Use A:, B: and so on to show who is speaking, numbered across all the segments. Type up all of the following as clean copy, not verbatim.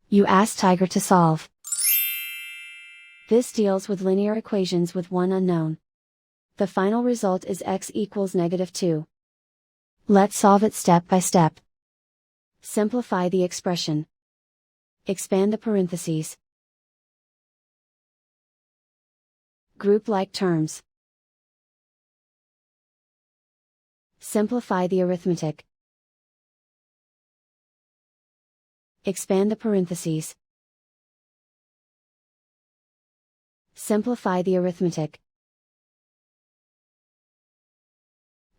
A: You ask Tiger to solve. This deals with linear equations with one unknown. The final result is x equals -2. Let's solve it step by step. Simplify the expression. Expand the parentheses. Group like terms. Simplify the arithmetic. Expand the parentheses. Simplify the arithmetic.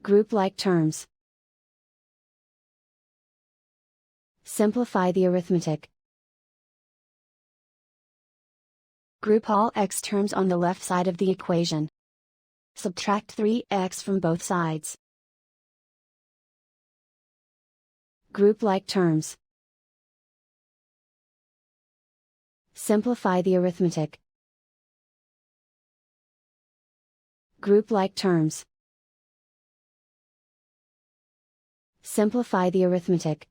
A: Group like terms. Simplify the arithmetic. Group all x terms on the left side of the equation. Subtract 3x from both sides. Group like terms. Simplify the arithmetic. Group like terms. Simplify the arithmetic.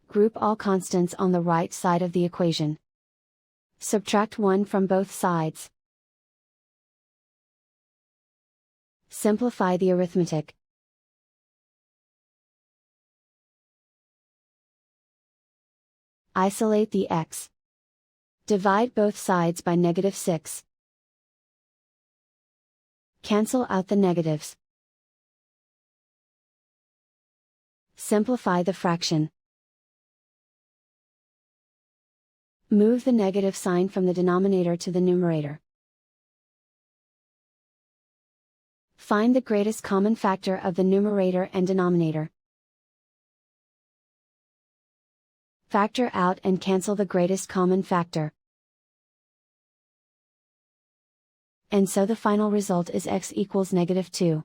A: Group all constants on the right side of the equation. Subtract 1 from both sides. Simplify the arithmetic. Isolate the x. Divide both sides by -6. Cancel out the negatives. Simplify the fraction. Move the negative sign from the denominator to the numerator. Find the greatest common factor of the numerator and denominator. Factor out and cancel the greatest common factor. And so the final result is x equals -2.